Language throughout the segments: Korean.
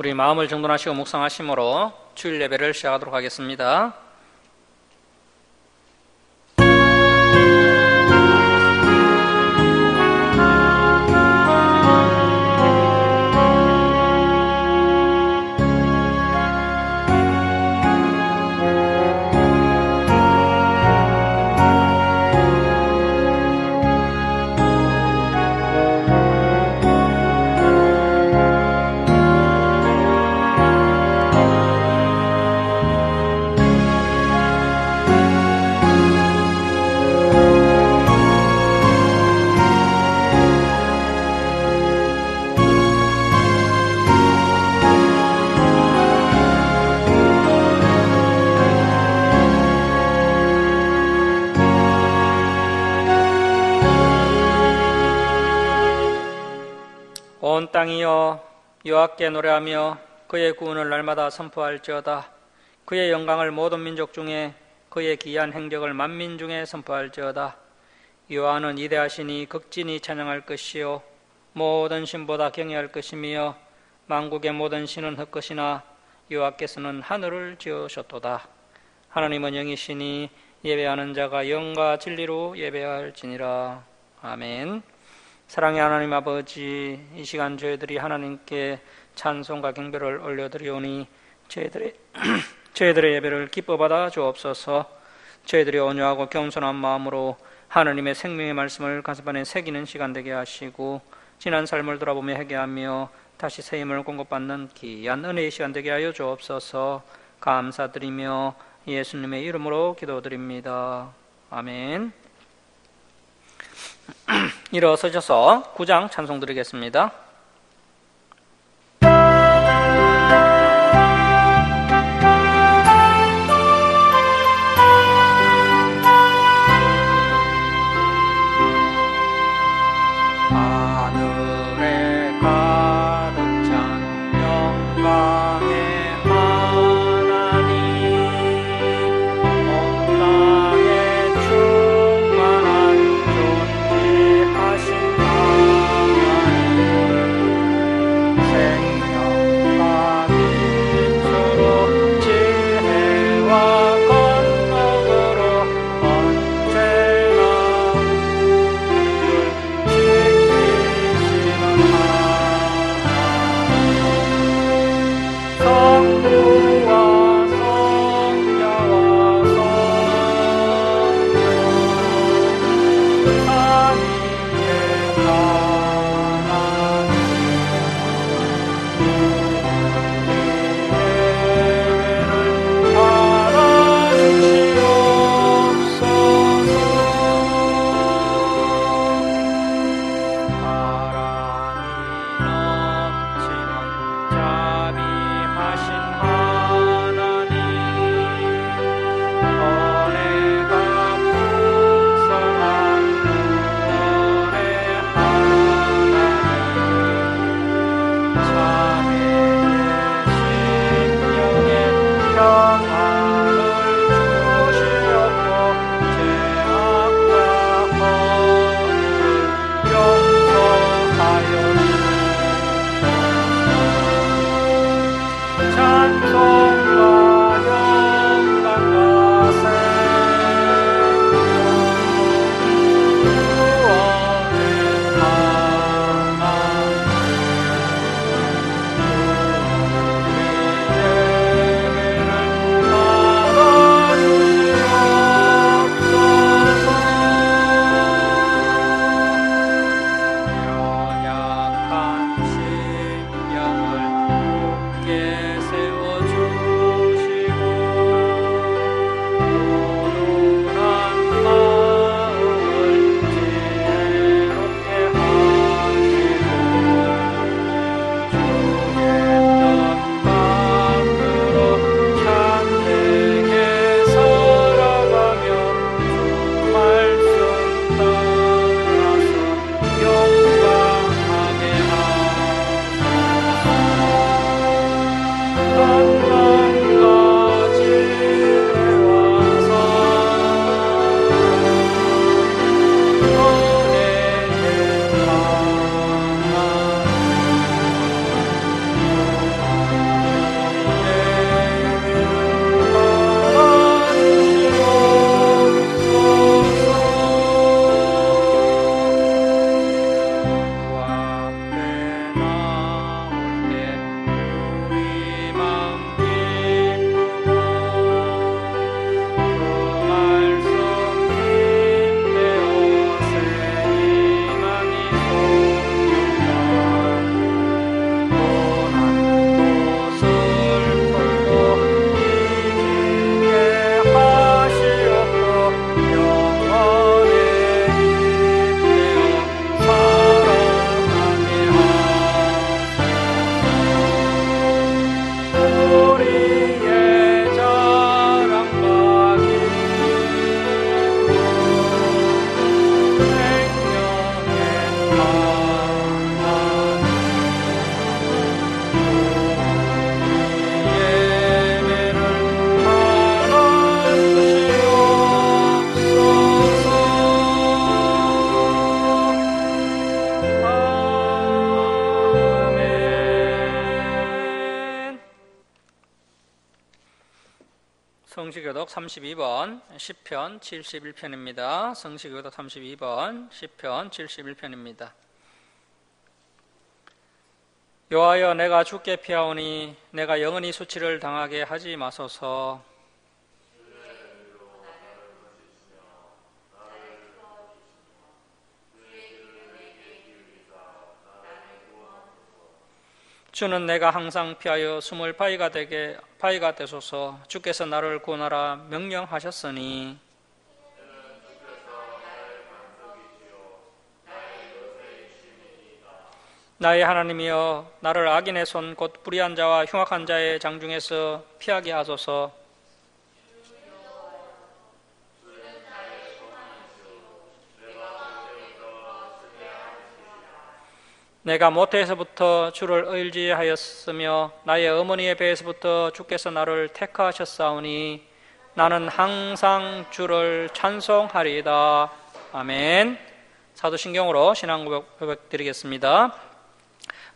우리 마음을 정돈하시고 묵상하심으로 주일 예배를 시작하도록 하겠습니다. 온 땅이여 여호와께 노래하며 그의 구원을 날마다 선포할지어다. 그의 영광을 모든 민족 중에 그의 기이한 행적을 만민 중에 선포할지어다. 여호와는 위대하시니 극진히 찬양할 것이요 모든 신보다 경외할 것이며 만국의 모든 신은 헛것이나 여호와께서는 하늘을 지으셨도다. 하나님은 영이시니 예배하는 자가 영과 진리로 예배할지니라. 아멘. 사랑의 하나님 아버지, 이 시간 저희들이 하나님께 찬송과 경배를 올려드리오니 저희들의 예배를 기뻐 받아 주옵소서. 저희들이 온유하고 겸손한 마음으로 하나님의 생명의 말씀을 가슴안에 새기는 시간 되게 하시고 지난 삶을 돌아보며 회개하며 다시 새 힘을 공급받는 귀한 은혜의 시간 되게 하여 주옵소서. 감사드리며 예수님의 이름으로 기도드립니다. 아멘. 일어서셔서 9장 찬송 드리겠습니다. 하늘에 가득 찬 영광의 하나님, 온 땅에 충만한 존귀하신 하나님, 생명과 빛으로 지혜와 권능으로 언제나 성부와 성자와 성령 삼위의 하나님, 예배를 받아주시옵소서. 사랑이 넘치는 자비하신 하나님, 은혜가 풍성한 구원의 하나님, 자매의 심령에 평안을 주시옵고 죄악과 허물을 용서하여 찬송과 영광과 생명 구원의 하나님, 성시교독 32번 시편 71편입니다. 성시교독 32번 시편 71편입니다. 여호와여, 내가 주께 피하오니 내가 영원히 수치를 당하게 하지 마소서. 주는 내가 항상 피하여 숨을 바위가 되소서. 주께서 나를 구원하라 명령하셨으니 나의 하나님이여, 나를 악인의 손 곧 불의한 자와 흉악한 자의 장중에서 피하게 하소서. 내가 모태에서부터 주를 의지하였으며 나의 어머니의 배에서부터 주께서 나를 택하셨사오니 나는 항상 주를 찬송하리이다. 아멘. 사도신경으로 신앙 고백 드리겠습니다.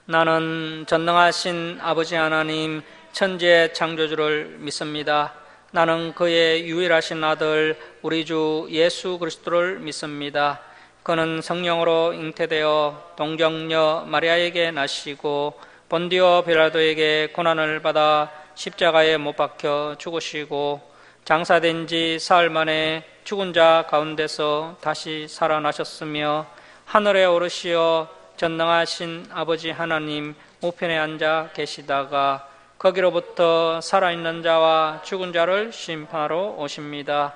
나는 전능하신 아버지 하나님 천지의 창조주를 믿습니다. 나는 그의 유일하신 아들 우리 주 예수 그리스도를 믿습니다. 그는 성령으로 잉태되어 동정녀 마리아에게 나시고 본디오 빌라도에게 고난을 받아 십자가에 못 박혀 죽으시고 장사된 지 사흘 만에 죽은 자 가운데서 다시 살아나셨으며 하늘에 오르시어 전능하신 아버지 하나님 우편에 앉아 계시다가 거기로부터 살아있는 자와 죽은 자를 심판하러 오십니다.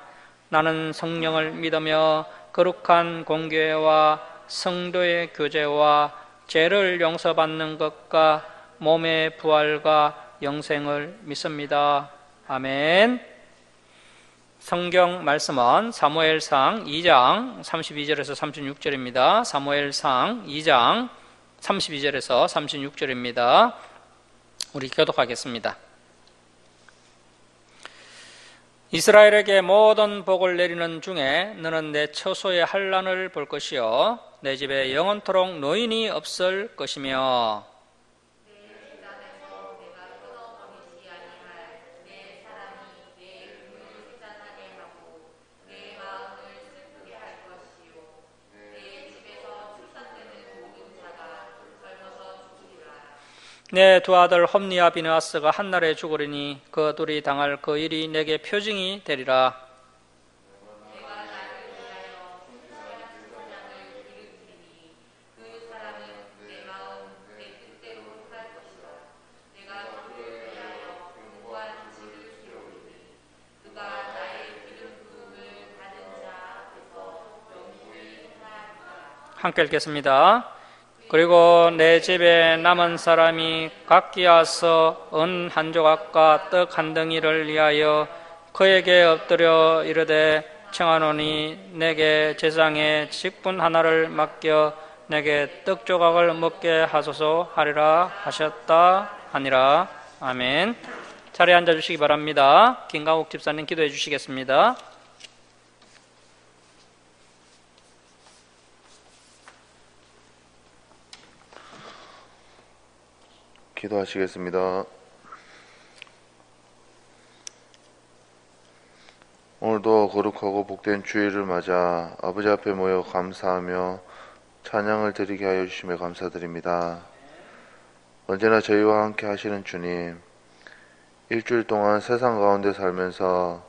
나는 성령을 믿으며 거룩한 공교회와 성도의 교제와 죄를 용서받는 것과 몸의 부활과 영생을 믿습니다. 아멘. 성경 말씀은 사무엘상 2장 32절에서 36절입니다. 사무엘상 2장 32절에서 36절입니다. 우리 교독하겠습니다. 이스라엘에게 모든 복을 내리는 중에 너는 내 처소의 환난을 볼 것이요 내 집에 영원토록 노인이 없을 것이며 내 두 아들 홈니와 비느하스가 한날에 죽으리니 그 둘이 당할 그 일이 내게 표징이 되리라. 함께 읽겠습니다. 그리고 내 집에 남은 사람이 각기 와서 은 한 조각과 떡 한 덩이를 위하여 그에게 엎드려 이르되 청하노니 내게 제사장의 직분 하나를 맡겨 내게 떡 조각을 먹게 하소서 하리라 하셨다 하니라. 아멘. 자리에 앉아주시기 바랍니다. 김강욱 집사님 기도해 주시겠습니다. 기도하시겠습니다. 오늘도 거룩하고 복된 주일을 맞아 아버지 앞에 모여 감사하며 찬양을 드리게 하여 주심에 감사드립니다. 언제나 저희와 함께 하시는 주님, 일주일 동안 세상 가운데 살면서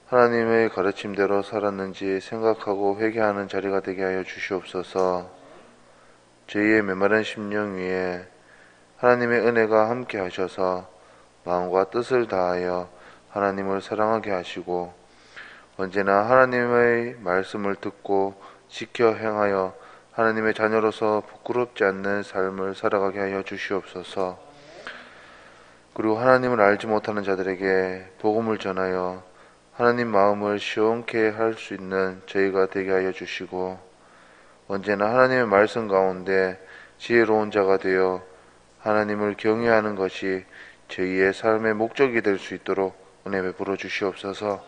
하나님의 가르침대로 살았는지 생각하고 회개하는 자리가 되게 하여 주시옵소서. 저희의 메마른 심령 위에 하나님의 은혜가 함께 하셔서 마음과 뜻을 다하여 하나님을 사랑하게 하시고 언제나 하나님의 말씀을 듣고 지켜 행하여 하나님의 자녀로서 부끄럽지 않는 삶을 살아가게 하여 주시옵소서. 그리고 하나님을 알지 못하는 자들에게 복음을 전하여 하나님 마음을 시원케 할 수 있는 저희가 되게 하여 주시고 언제나 하나님의 말씀 가운데 지혜로운 자가 되어 하나님을 경외하는 것이 저희의 삶의 목적이 될 수 있도록 은혜 베풀어 주시옵소서.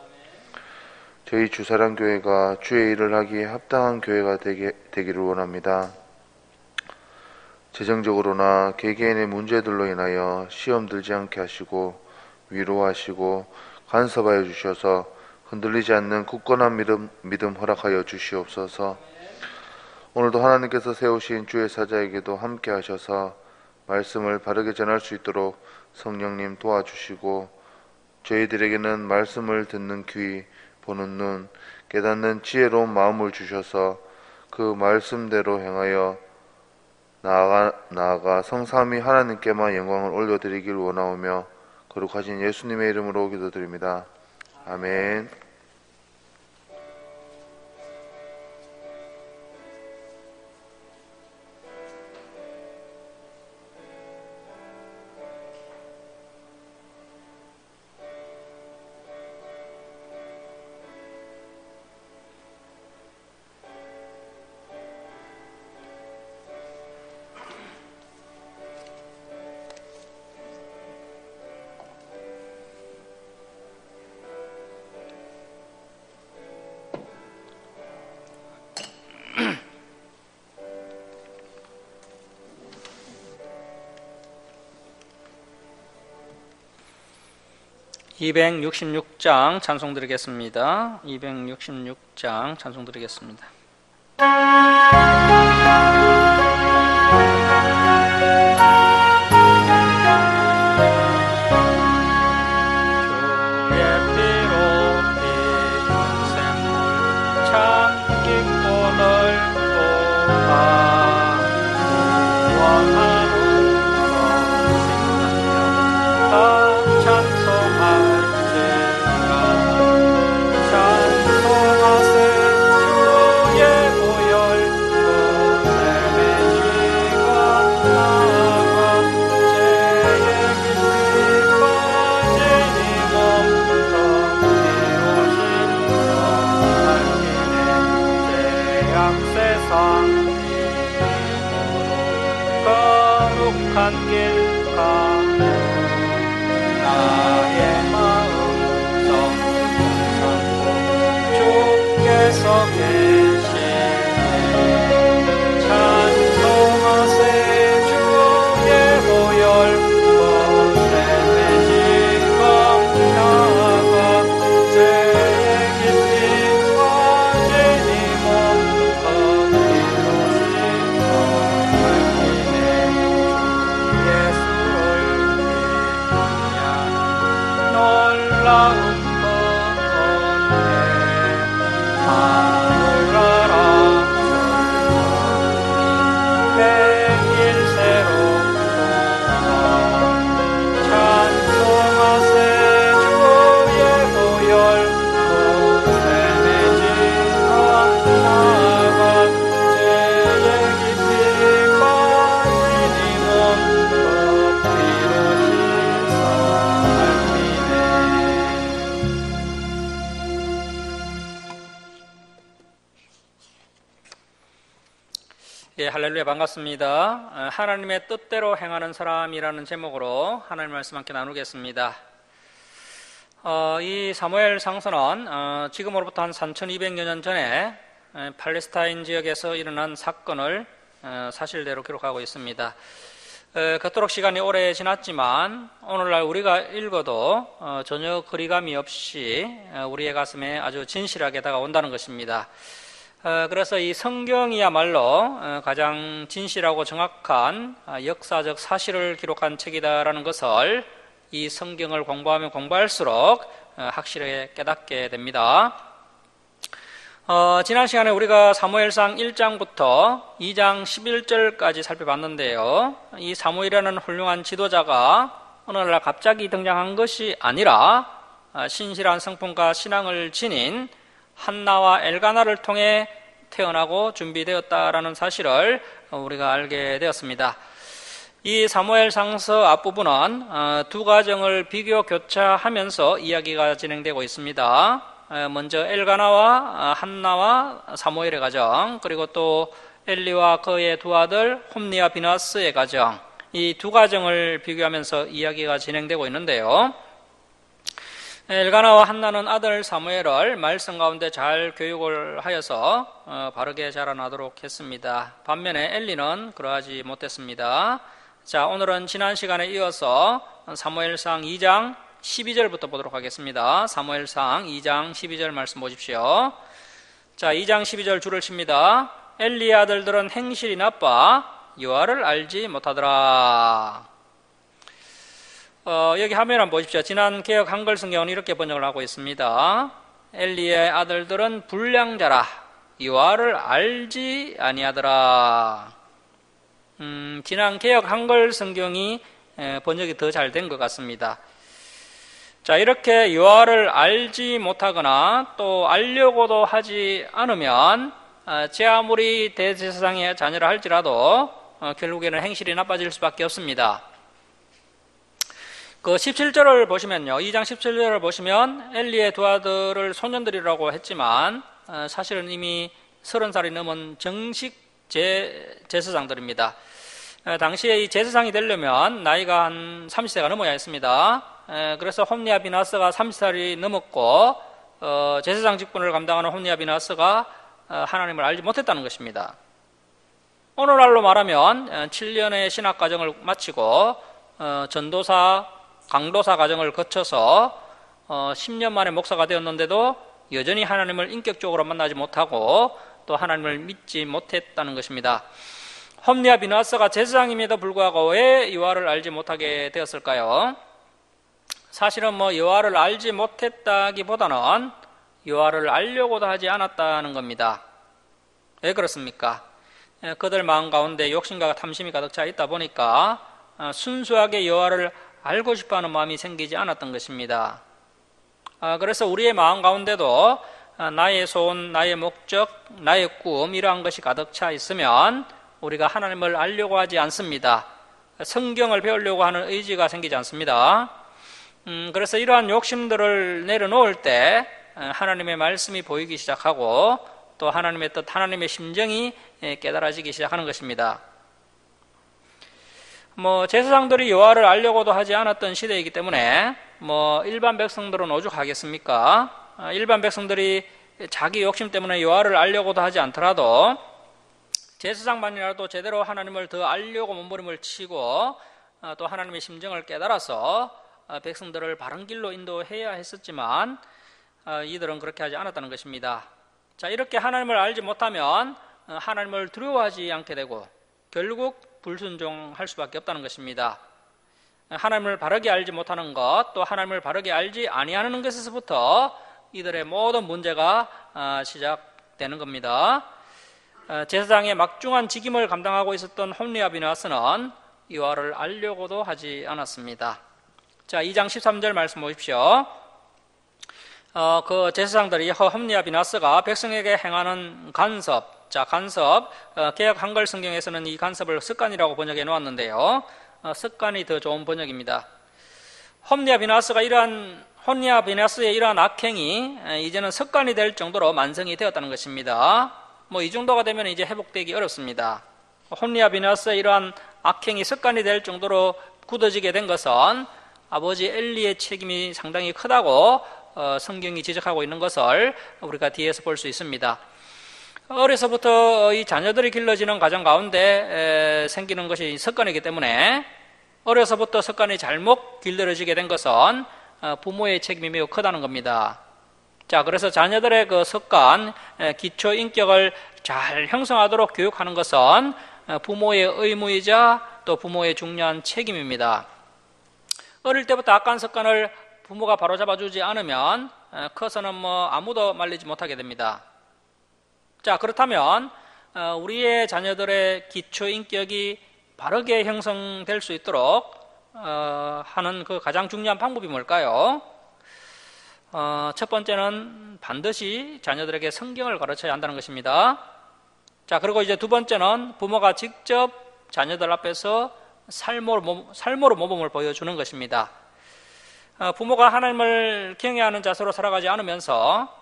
저희 주사랑교회가 주의 일을 하기에 합당한 교회가 되기를 원합니다. 재정적으로나 개개인의 문제들로 인하여 시험 들지 않게 하시고 위로하시고 간섭하여 주셔서 흔들리지 않는 굳건한 믿음 허락하여 주시옵소서. 오늘도 하나님께서 세우신 주의 사자에게도 함께 하셔서 말씀을 바르게 전할 수 있도록 성령님 도와주시고, 저희들에게는 말씀을 듣는 귀, 보는 눈, 깨닫는 지혜로운 마음을 주셔서 그 말씀대로 행하여 나아가 성삼위 하나님께만 영광을 올려드리길 원하오며 거룩하신 예수님의 이름으로 기도드립니다. 아멘. (266장) 찬송 드리겠습니다. 266장 찬송 드리겠습니다. 할렐루야, 반갑습니다. 하나님의 뜻대로 행하는 사람이라는 제목으로 하나님 말씀 함께 나누겠습니다. 이 사무엘 상서는 지금으로부터 한 3200여 년 전에 팔레스타인 지역에서 일어난 사건을 사실대로 기록하고 있습니다. 그토록 시간이 오래 지났지만 오늘날 우리가 읽어도 전혀 거리감이 없이 우리의 가슴에 아주 진실하게 다가온다는 것입니다. 그래서 이 성경이야말로 가장 진실하고 정확한 역사적 사실을 기록한 책이다라는 것을 이 성경을 공부하면 공부할수록 확실하게 깨닫게 됩니다. 지난 시간에 우리가 사무엘상 1장부터 2장 11절까지 살펴봤는데요. 이 사무엘이라는 훌륭한 지도자가 어느 날 갑자기 등장한 것이 아니라 신실한 성품과 신앙을 지닌 한나와 엘가나를 통해 태어나고 준비되었다라는 사실을 우리가 알게 되었습니다. 이 사무엘상서 앞부분은 두 가정을 비교 교차하면서 이야기가 진행되고 있습니다. 먼저 엘가나와 한나와 사무엘의 가정, 그리고 또 엘리와 그의 두 아들 홈니와 비나스의 가정, 이 두 가정을 비교하면서 이야기가 진행되고 있는데요. 엘가나와 한나는 아들 사무엘을 말씀 가운데 잘 교육을 하여서 바르게 자라나도록 했습니다. 반면에 엘리는 그러하지 못했습니다. 자, 오늘은 지난 시간에 이어서 사무엘상 2장 12절부터 보도록 하겠습니다. 사무엘상 2장 12절 말씀 보십시오. 자, 2장 12절 줄을 칩니다. 엘리의 아들들은 행실이 나빠 여호와를 알지 못하더라. 여기 화면 한번 보십시오. 지난 개역 한글 성경은 이렇게 번역을 하고 있습니다. 엘리의 아들들은 불량자라 여호와를 알지 아니하더라. 지난 개역 한글 성경이 번역이 더 잘 된 것 같습니다. 자, 이렇게 여호와를 알지 못하거나 또 알려고도 하지 않으면 제 아무리 대제사장의 자녀라 할지라도 결국에는 행실이 나빠질 수밖에 없습니다. 그 17절을 보시면요, 2장 17절을 보시면 엘리의 두 아들을 소년들이라고 했지만 사실은 이미 30살이 넘은 정식 제사장들입니다. 당시에 이 제사장이 되려면 나이가 한 30세가 넘어야 했습니다. 그래서 홈리와 비나스가 30살이 넘었고 제사장 직분을 감당하는 홈리와 비나스가 하나님을 알지 못했다는 것입니다. 오늘날로 말하면 7년의 신학 과정을 마치고 전도사, 강도사 과정을 거쳐서 10년 만에 목사가 되었는데도 여전히 하나님을 인격적으로 만나지 못하고 또 하나님을 믿지 못했다는 것입니다. 홈리와 비나스가 제사장임에도 불구하고 왜 여호와를 알지 못하게 되었을까요? 사실은 여호와를 알지 못했다기보다는 여호와를 알려고도 하지 않았다는 겁니다. 왜 그렇습니까? 그들 마음 가운데 욕심과 탐심이 가득 차 있다 보니까 순수하게 여호와를 알고 싶어하는 마음이 생기지 않았던 것입니다. 그래서 우리의 마음 가운데도 나의 소원, 나의 목적, 나의 꿈 이러한 것이 가득 차 있으면 우리가 하나님을 알려고 하지 않습니다. 성경을 배우려고 하는 의지가 생기지 않습니다. 그래서 이러한 욕심들을 내려놓을 때 하나님의 말씀이 보이기 시작하고 또 하나님의 뜻, 하나님의 심정이 깨달아지기 시작하는 것입니다. 제사장들이 여호와를 알려고도 하지 않았던 시대이기 때문에 일반 백성들은 오죽하겠습니까? 일반 백성들이 자기 욕심 때문에 여호와를 알려고도 하지 않더라도 제사장만이라도 제대로 하나님을 더 알려고 몸부림을 치고 또 하나님의 심정을 깨달아서 백성들을 바른 길로 인도해야 했었지만 이들은 그렇게 하지 않았다는 것입니다. 자, 이렇게 하나님을 알지 못하면 하나님을 두려워하지 않게 되고 결국 불순종할 수밖에 없다는 것입니다. 하나님을 바르게 알지 못하는 것, 또 하나님을 바르게 알지 아니하는 것에서부터 이들의 모든 문제가 시작되는 겁니다. 제사장의 막중한 직임을 감당하고 있었던 홈리와 비나스는 여호와를 알려고도 하지 않았습니다. 자, 2장 13절 말씀 보십시오. 그 제사장들이 홈리와 비나스가 백성에게 행하는 간섭, 자, 간섭, 개역 한글 성경에서는 이 간섭을 습관이라고 번역해 놓았는데요. 습관이 더 좋은 번역입니다. 홈리와 비나스의 이러한 악행이 이제는 습관이 될 정도로 만성이 되었다는 것입니다. 이 정도가 되면 이제 회복되기 어렵습니다. 홈리와 비나스의 이러한 악행이 습관이 될 정도로 굳어지게 된 것은 아버지 엘리의 책임이 상당히 크다고 성경이 지적하고 있는 것을 우리가 뒤에서 볼 수 있습니다. 어려서부터 이 자녀들이 길러지는 가정 가운데 생기는 것이 습관이기 때문에 어려서부터 습관이 잘못 길들여지게 된 것은 부모의 책임이 매우 크다는 겁니다. 자, 그래서 자녀들의 그 습관, 기초 인격을 잘 형성하도록 교육하는 것은 부모의 의무이자 또 부모의 중요한 책임입니다. 어릴 때부터 악한 습관을 부모가 바로잡아주지 않으면 커서는 아무도 말리지 못하게 됩니다. 자, 그렇다면 우리의 자녀들의 기초 인격이 바르게 형성될 수 있도록 하는 그 가장 중요한 방법이 뭘까요? 첫 번째는 반드시 자녀들에게 성경을 가르쳐야 한다는 것입니다. 자, 그리고 이제 두 번째는 부모가 직접 자녀들 앞에서 삶으로 모범을 보여주는 것입니다. 부모가 하나님을 경외하는 자세로 살아가지 않으면서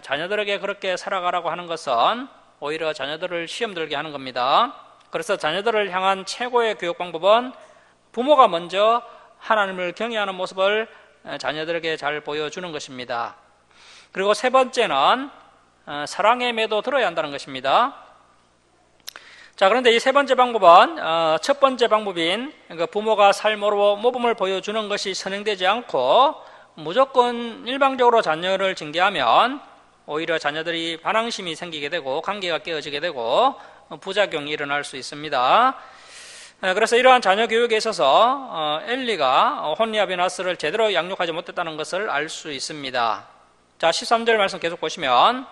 자녀들에게 그렇게 살아가라고 하는 것은 오히려 자녀들을 시험 들게 하는 겁니다. 그래서 자녀들을 향한 최고의 교육 방법은 부모가 먼저 하나님을 경외하는 모습을 자녀들에게 잘 보여주는 것입니다. 그리고 세 번째는 사랑의 매도 들어야 한다는 것입니다. 자, 그런데 이 세 번째 방법은 첫 번째 방법인 부모가 삶으로 모범을 보여주는 것이 선행되지 않고 무조건 일방적으로 자녀를 징계하면 오히려 자녀들이 반항심이 생기게 되고 관계가 깨어지게 되고 부작용이 일어날 수 있습니다. 그래서 이러한 자녀 교육에 있어서 엘리가 혼리와 비나스를 제대로 양육하지 못했다는 것을 알 수 있습니다. 자, 13절 말씀 계속 보시면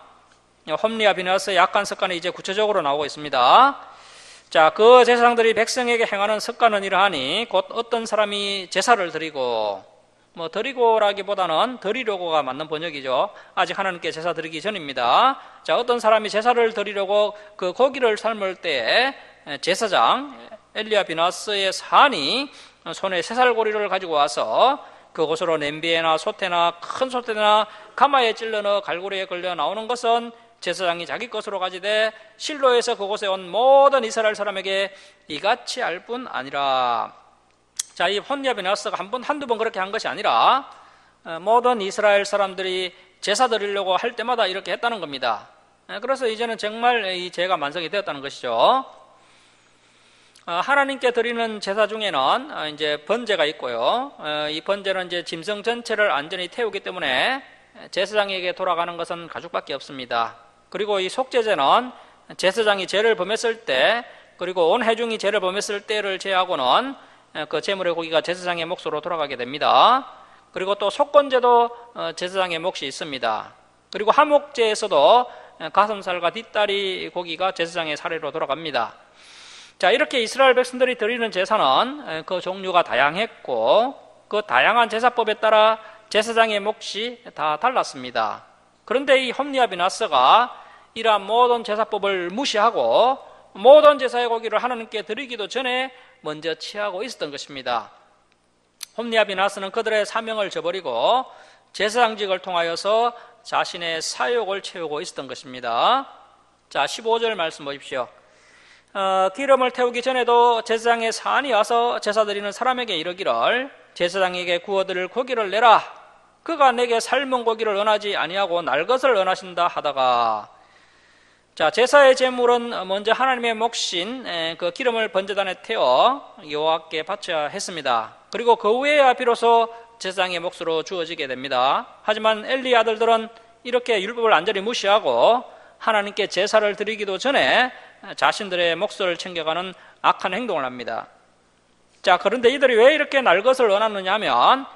홈리와 비나스의 약한 습관이 이제 구체적으로 나오고 있습니다. 자, 그 제사장들이 백성에게 행하는 습관은 이러하니 곧 어떤 사람이 제사를 드리고, 드리고라기보다는 드리려고가 맞는 번역이죠. 아직 하나님께 제사 드리기 전입니다. 자, 어떤 사람이 제사를 드리려고 그 고기를 삶을 때 제사장 엘리야 비나스의 사안이 손에 새살고리를 가지고 와서 그곳으로 냄비에나 솥에나 큰 솥에나 가마에 찔러 넣어 갈고리에 걸려 나오는 것은 제사장이 자기 것으로 가지되 실로에서 그곳에 온 모든 이스라엘 사람에게 이같이 알 뿐 아니라. 자, 이 혼리와 비나스가 한두 번 그렇게 한 것이 아니라 모든 이스라엘 사람들이 제사 드리려고 할 때마다 이렇게 했다는 겁니다. 그래서 이제는 정말 이 죄가 만성이 되었다는 것이죠. 하나님께 드리는 제사 중에는 이제 번제가 있고요. 이 번제는 이제 짐승 전체를 안전히 태우기 때문에 제사장에게 돌아가는 것은 가죽밖에 없습니다. 그리고 이 속죄제는 제사장이 죄를 범했을 때, 그리고 온 회중이 죄를 범했을 때를 제하고는 그 제물의 고기가 제사장의 몫으로 돌아가게 됩니다. 그리고 또 속건제도 제사장의 몫이 있습니다. 그리고 하목제에서도 가슴살과 뒷다리 고기가 제사장의 사례로 돌아갑니다. 자, 이렇게 이스라엘 백성들이 드리는 제사는 그 종류가 다양했고 그 다양한 제사법에 따라 제사장의 몫이 다 달랐습니다. 그런데 이 홈리와 비나스가 이러한 모든 제사법을 무시하고 모든 제사의 고기를 하나님께 드리기도 전에 먼저 취하고 있었던 것입니다. 홈리와 비나스는 그들의 사명을 저버리고 제사장직을 통하여서 자신의 사욕을 채우고 있었던 것입니다. 자, 15절 말씀 보십시오. 기름을 태우기 전에도 제사장의 사안이 와서 제사 드리는 사람에게 이르기를 제사장에게 구워드릴 고기를 내라. 그가 내게 삶은 고기를 원하지 아니하고 날 것을 원하신다 하다가. 자, 제사의 제물은 먼저 하나님의 몫인 그 기름을 번제단에 태워 여호와께 바쳐야 했습니다. 그리고 그 후에야 비로소 제사장의 몫으로 주어지게 됩니다. 하지만 엘리 아들들은 이렇게 율법을 완전히 무시하고 하나님께 제사를 드리기도 전에 자신들의 몫을 챙겨가는 악한 행동을 합니다. 자, 그런데 이들이 왜 이렇게 날 것을 원하느냐 하면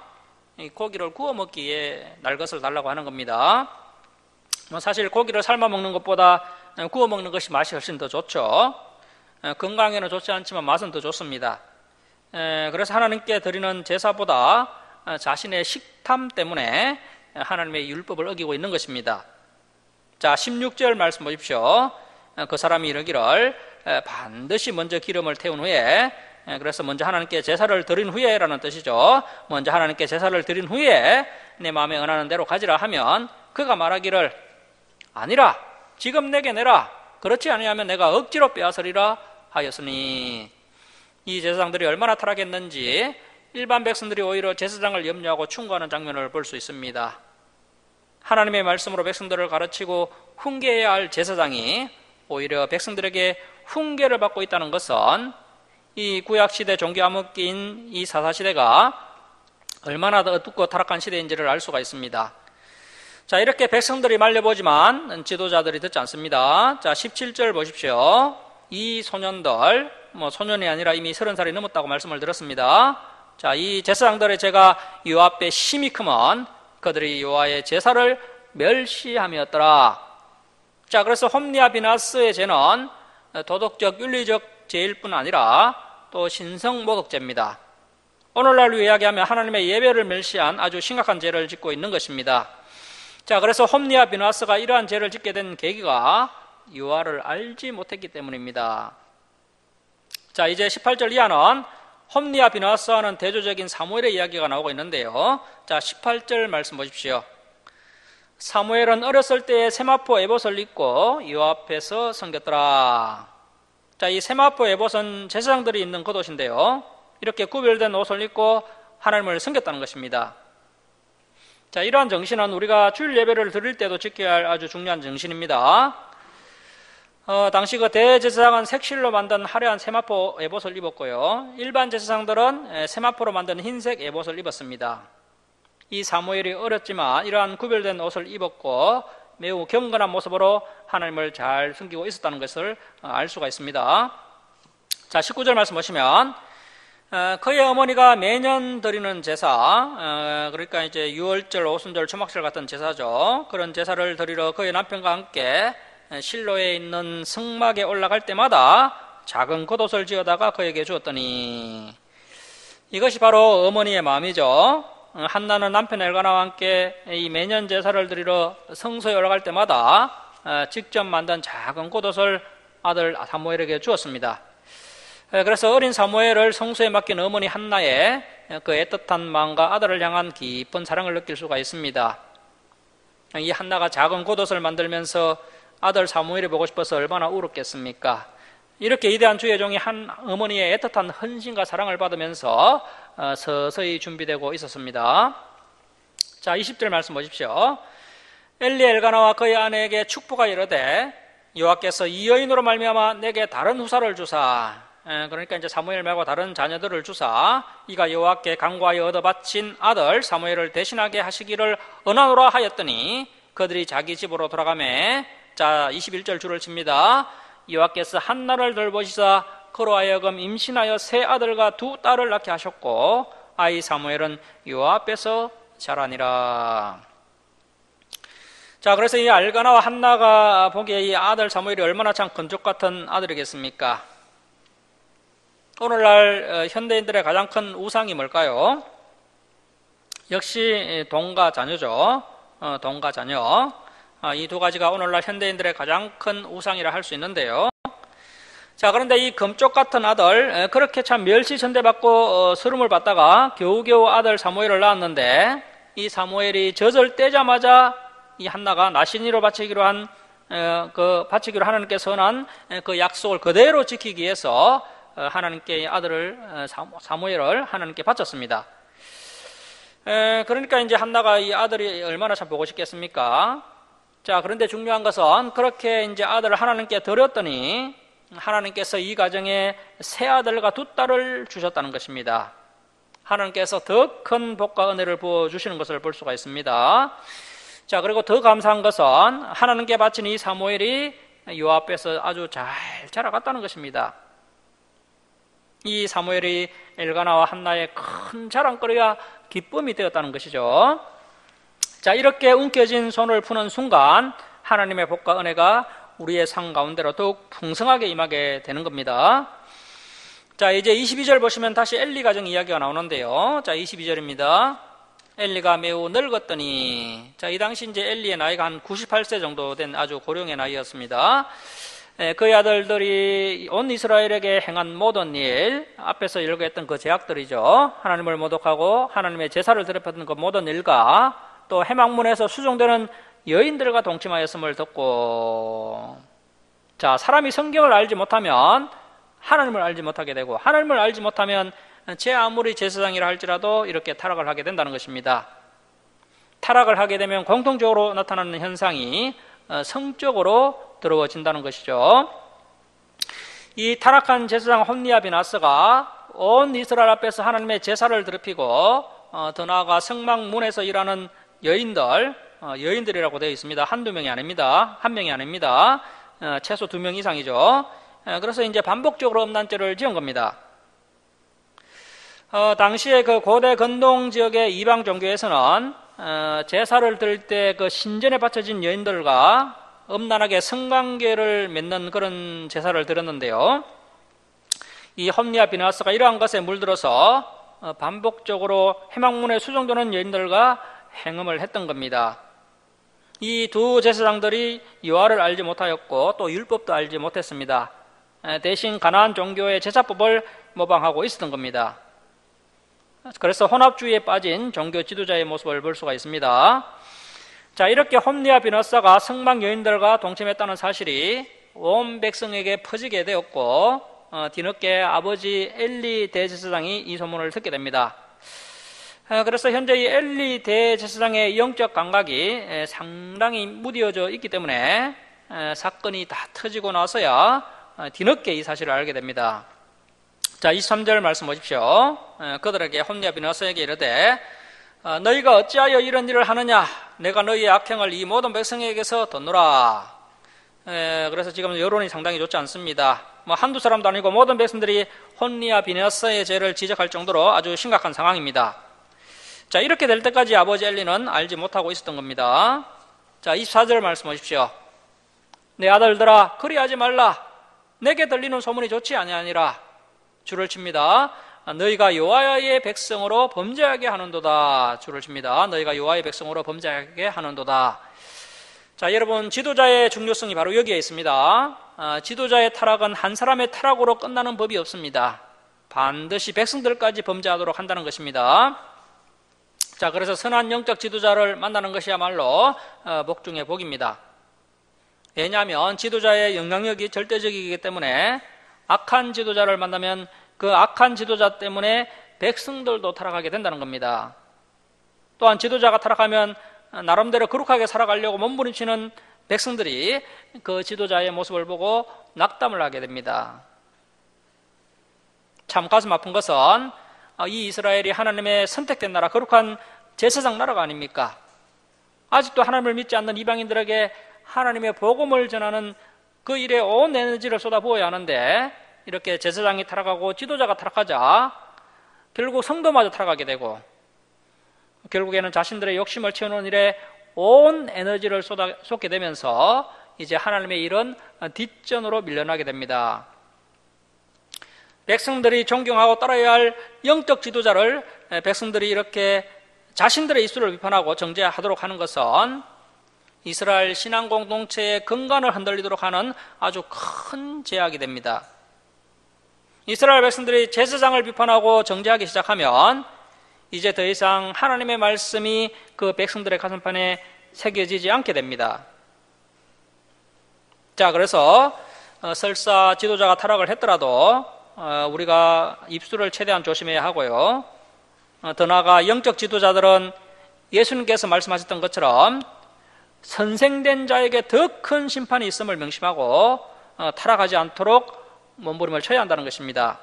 이 고기를 구워 먹기에 날 것을 달라고 하는 겁니다. 사실 고기를 삶아 먹는 것보다 구워 먹는 것이 맛이 훨씬 더 좋죠. 건강에는 좋지 않지만 맛은 더 좋습니다. 그래서 하나님께 드리는 제사보다 자신의 식탐 때문에 하나님의 율법을 어기고 있는 것입니다. 자, 16절 말씀 보십시오. 그 사람이 이르기를 반드시 먼저 기름을 태운 후에, 그래서 먼저 하나님께 제사를 드린 후에라는 뜻이죠. 먼저 하나님께 제사를 드린 후에 내 마음에 원하는 대로 가지라 하면 그가 말하기를 아니라 지금 내게 내라. 그렇지 아니하면 내가 억지로 빼앗으리라 하였으니. 이 제사장들이 얼마나 타락했는지 일반 백성들이 오히려 제사장을 염려하고 충고하는 장면을 볼 수 있습니다. 하나님의 말씀으로 백성들을 가르치고 훈계해야 할 제사장이 오히려 백성들에게 훈계를 받고 있다는 것은 이 구약시대 종교 암흑기인 이 사사시대가 얼마나 더 어둡고 타락한 시대인지를 알 수가 있습니다. 자, 이렇게 백성들이 말려보지만 지도자들이 듣지 않습니다. 자, 17절 보십시오. 이 소년들, 소년이 아니라 이미 30살이 넘었다고 말씀을 드렸습니다. 자, 이 제사장들의 죄가 여호와 앞에 심히 크면 그들이 여호와의 제사를 멸시함이었더라. 자, 그래서 홈리와 비나스의 죄는 도덕적, 윤리적 죄일 뿐 아니라 또 신성 모독죄입니다. 오늘날 이야기하면 하나님의 예배를 멸시한 아주 심각한 죄를 짓고 있는 것입니다. 자, 그래서 홈리와 비나스가 이러한 죄를 짓게 된 계기가 여호와를 알지 못했기 때문입니다. 자, 이제 18절 이하는 홈리와 비나스와는 대조적인 사무엘의 이야기가 나오고 있는데요. 자, 18절 말씀 보십시오. 사무엘은 어렸을 때에 세마포 에봇을 입고 여호와 앞에서 섬겼더라. 자, 이 세마포 에봇은 제사장들이 입는 겉옷인데요. 이렇게 구별된 옷을 입고 하나님을 섬겼다는 것입니다. 자, 이러한 정신은 우리가 주일 예배를 드릴 때도 지켜야 할 아주 중요한 정신입니다. 당시 그 대제사장은 색실로 만든 화려한 세마포 에봇을 입었고요. 일반 제사장들은 세마포로 만든 흰색 에봇을 입었습니다. 이 사무엘이 어렸지만 이러한 구별된 옷을 입었고 매우 경건한 모습으로 하나님을 잘 섬기고 있었다는 것을 알 수가 있습니다. 자, 19절 말씀 보시면 그의 어머니가 매년 드리는 제사, 그러니까 이제 유월절, 오순절, 초막절 같은 제사죠. 그런 제사를 드리러 그의 남편과 함께 실로에 있는 성막에 올라갈 때마다 작은 겉옷을 지어다가 그에게 주었더니, 이것이 바로 어머니의 마음이죠. 한나는 남편 엘가나와 함께 이 매년 제사를 드리러 성소에 올라갈 때마다 직접 만든 작은 겉옷을 아들 사무엘에게 주었습니다. 그래서 어린 사무엘을 성소에 맡긴 어머니 한나의 그 애틋한 마음과 아들을 향한 깊은 사랑을 느낄 수가 있습니다. 이 한나가 작은 겉옷을 만들면서 아들 사무엘이 보고 싶어서 얼마나 울었겠습니까? 이렇게 위대한 주의 종이 한 어머니의 애틋한 헌신과 사랑을 받으면서 서서히 준비되고 있었습니다. 자, 20절 말씀 보십시오. 엘리 엘가나와 그의 아내에게 축복하 이르되 여호와께서 이 여인으로 말미암아 내게 다른 후사를 주사, 그러니까 이제 사무엘 말고 다른 자녀들을 주사 이가 여호와께 간구하여 얻어 바친 아들 사무엘을 대신하게 하시기를 언하노라 하였더니 그들이 자기 집으로 돌아가매, 자 21절 줄을 칩니다. 여호와께서 한나를 돌보시사 그로 하여금 임신하여 세 아들과 두 딸을 낳게 하셨고 아이 사무엘은 여호와 앞에서 자라니라. 자, 그래서 이 엘가나와 한나가 보기에 이 아들 사무엘이 얼마나 참 건족 같은 아들이겠습니까? 오늘날 현대인들의 가장 큰 우상이 뭘까요? 역시 돈과 자녀죠. 돈과 자녀. 이 두 가지가 오늘날 현대인들의 가장 큰 우상이라 할 수 있는데요. 자, 그런데 이 금쪽 같은 아들, 그렇게 참 멸시천대받고 서름을 받다가 겨우겨우 아들 사무엘을 낳았는데 이 사무엘이 젖을 떼자마자 이 한나가 나신이로 바치기로 한 바치기로 하나님께서 선한 그 약속을 그대로 지키기 위해서 하나님께 아들을 사무엘을 하나님께 바쳤습니다. 그러니까 이제 한나가 이 아들이 얼마나 참 보고 싶겠습니까? 자, 그런데 중요한 것은 그렇게 이제 아들을 하나님께 드렸더니 하나님께서 이 가정에 세 아들과 두 딸을 주셨다는 것입니다. 하나님께서 더 큰 복과 은혜를 부어주시는 것을 볼 수가 있습니다. 자, 그리고 더 감사한 것은 하나님께 바친 이 사무엘이 여호와 앞에서 아주 잘 자라갔다는 것입니다. 이 사무엘이 엘가나와 한나의 큰 자랑거리가 기쁨이 되었다는 것이죠. 자, 이렇게 움켜진 손을 푸는 순간 하나님의 복과 은혜가 우리의 삶 가운데로 더욱 풍성하게 임하게 되는 겁니다. 자, 이제 22절 보시면 다시 엘리 가정 이야기가 나오는데요. 자, 22절입니다. 엘리가 매우 늙었더니, 자, 이 당시 이제 엘리의 나이가 한 98세 정도 된 아주 고령의 나이였습니다. 그의 아들들이 온 이스라엘에게 행한 모든 일, 앞에서 일거했던 그 죄악들이죠. 하나님을 모독하고 하나님의 제사를 더럽혔던 그 모든 일과 또 해막문에서 수종되는 여인들과 동침하였음을 듣고, 자, 사람이 성경을 알지 못하면 하나님을 알지 못하게 되고, 하나님을 알지 못하면 제 아무리 제사장이라 할지라도 이렇게 타락을 하게 된다는 것입니다. 타락을 하게 되면 공통적으로 나타나는 현상이 성적으로 더러워진다는 것이죠. 이 타락한 제사장 혼니와 비나스가 온 이스라엘 앞에서 하나님의 제사를 더럽히고 더 나아가 성막문에서 일하는 여인들이라고 되어 있습니다. 한두 명이 아닙니다. 한 명이 아닙니다. 최소 2명 이상이죠. 그래서 이제 반복적으로 음란죄를 지은 겁니다. 당시에 그 고대 근동 지역의 이방 종교에서는 제사를 드릴 때 그 신전에 바쳐진 여인들과 음란하게 성관계를 맺는 그런 제사를 드렸는데요. 이 홈리와 비나스가 이러한 것에 물들어서 반복적으로 해막문에 수종되는 여인들과 행음을 했던 겁니다. 이 두 제사장들이 여호와를 알지 못하였고 또 율법도 알지 못했습니다. 대신 가나안 종교의 제사법을 모방하고 있었던 겁니다. 그래서 혼합주의에 빠진 종교 지도자의 모습을 볼 수가 있습니다. 자, 이렇게 홈리와 비나스가 성막 여인들과 동침했다는 사실이 온 백성에게 퍼지게 되었고 뒤늦게 아버지 엘리 대제사장이 이 소문을 듣게 됩니다. 그래서 현재 이 엘리 대제사장의 영적 감각이 상당히 무디어져 있기 때문에 사건이 다 터지고 나서야 뒤늦게 이 사실을 알게 됩니다. 자, 23절 말씀 보십시오. 그들에게 홈리와 비나스에게 이르되 너희가 어찌하여 이런 일을 하느냐? 내가 너희의 악행을 이 모든 백성에게서 덧노라. 그래서 지금 여론이 상당히 좋지 않습니다. 한두 사람도 아니고 모든 백성들이 혼리와 비느하스의 죄를 지적할 정도로 아주 심각한 상황입니다. 자, 이렇게 될 때까지 아버지 엘리는 알지 못하고 있었던 겁니다. 자, 24절 말씀 보십시오. 내 아들들아, 그리하지 말라. 내게 들리는 소문이 좋지 아니하니라. 줄을 칩니다. 너희가 여호와의 백성으로 범죄하게 하는도다. 줄을 칩니다. 너희가 여호와의 백성으로 범죄하게 하는도다. 자, 여러분, 지도자의 중요성이 바로 여기에 있습니다. 지도자의 타락은 한 사람의 타락으로 끝나는 법이 없습니다. 반드시 백성들까지 범죄하도록 한다는 것입니다. 자, 그래서 선한 영적 지도자를 만나는 것이야말로 복 중의 복입니다. 왜냐하면 지도자의 영향력이 절대적이기 때문에 악한 지도자를 만나면 그 악한 지도자 때문에 백성들도 타락하게 된다는 겁니다. 또한 지도자가 타락하면 나름대로 거룩하게 살아가려고 몸부림치는 백성들이 그 지도자의 모습을 보고 낙담을 하게 됩니다. 참 가슴 아픈 것은 이 이스라엘이 하나님의 선택된 나라, 거룩한 제사장 나라가 아닙니까? 아직도 하나님을 믿지 않는 이방인들에게 하나님의 복음을 전하는 그 일에 온 에너지를 쏟아부어야 하는데 이렇게 제사장이 타락하고 지도자가 타락하자 결국 성도마저 타락하게 되고 결국에는 자신들의 욕심을 채우는 일에 온 에너지를 쏟게 되면서 이제 하나님의 일은 뒷전으로 밀려나게 됩니다. 백성들이 존경하고 따라야 할 영적 지도자를 백성들이 이렇게 자신들의 입술을 비판하고 정죄하도록 하는 것은 이스라엘 신앙 공동체의 근간을 흔들리도록 하는 아주 큰 제약이 됩니다. 이스라엘 백성들이 제사장을 비판하고 정죄하기 시작하면 이제 더 이상 하나님의 말씀이 그 백성들의 가슴판에 새겨지지 않게 됩니다. 자, 그래서 설사 지도자가 타락을 했더라도 우리가 입술을 최대한 조심해야 하고요. 더 나아가 영적 지도자들은 예수님께서 말씀하셨던 것처럼 선생된 자에게 더 큰 심판이 있음을 명심하고 타락하지 않도록 몸부림을 쳐야 한다는 것입니다.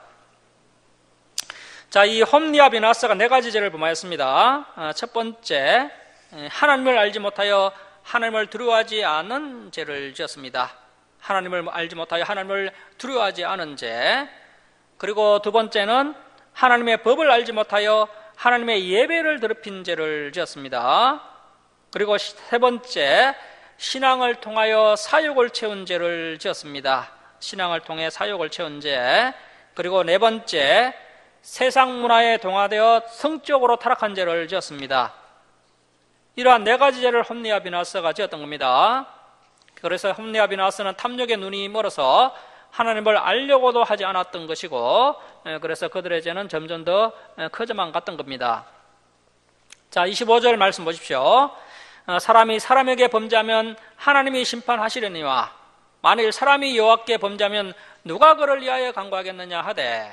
자, 이 홈리와 비나스가 네 가지 죄를 범하였습니다. 첫 번째, 하나님을 알지 못하여 하나님을 두려워하지 않은 죄를 지었습니다. 하나님을 알지 못하여 하나님을 두려워하지 않은 죄. 그리고 두 번째는 하나님의 법을 알지 못하여 하나님의 예배를 더럽힌 죄를 지었습니다. 그리고 세 번째, 신앙을 통하여 사욕을 채운 죄를 지었습니다. 신앙을 통해 사욕을 채운 죄. 그리고 네 번째, 세상 문화에 동화되어 성적으로 타락한 죄를 지었습니다. 이러한 네 가지 죄를 홈리와 비나스가 지었던 겁니다. 그래서 홈리와 비나스는 탐욕의 눈이 멀어서 하나님을 알려고도 하지 않았던 것이고, 그래서 그들의 죄는 점점 더 커져만 갔던 겁니다. 자, 25절 말씀 보십시오. 사람이 사람에게 범죄하면 하나님이 심판하시려니와 만일 사람이 여호와께 범죄하면 누가 그를 위하여 간구하겠느냐 하되.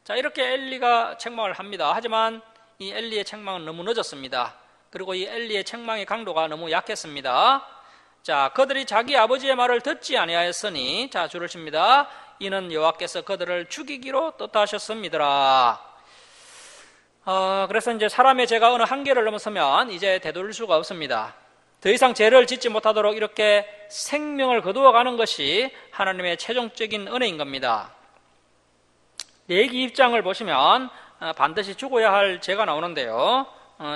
자, 이렇게 엘리가 책망을 합니다. 하지만 이 엘리의 책망은 너무 늦었습니다. 그리고 이 엘리의 책망의 강도가 너무 약했습니다. 자, 그들이 자기 아버지의 말을 듣지 아니하였으니, 자, 줄을 칩니다. 이는 여호와께서 그들을 죽이기로 뜻하셨습니다. 그래서 이제 사람의 죄가 어느 한계를 넘어서면 이제 되돌릴 수가 없습니다. 더 이상 죄를 짓지 못하도록 이렇게 생명을 거두어가는 것이 하나님의 최종적인 은혜인 겁니다. 레위기 입장을 보시면 반드시 죽어야 할 죄가 나오는데요.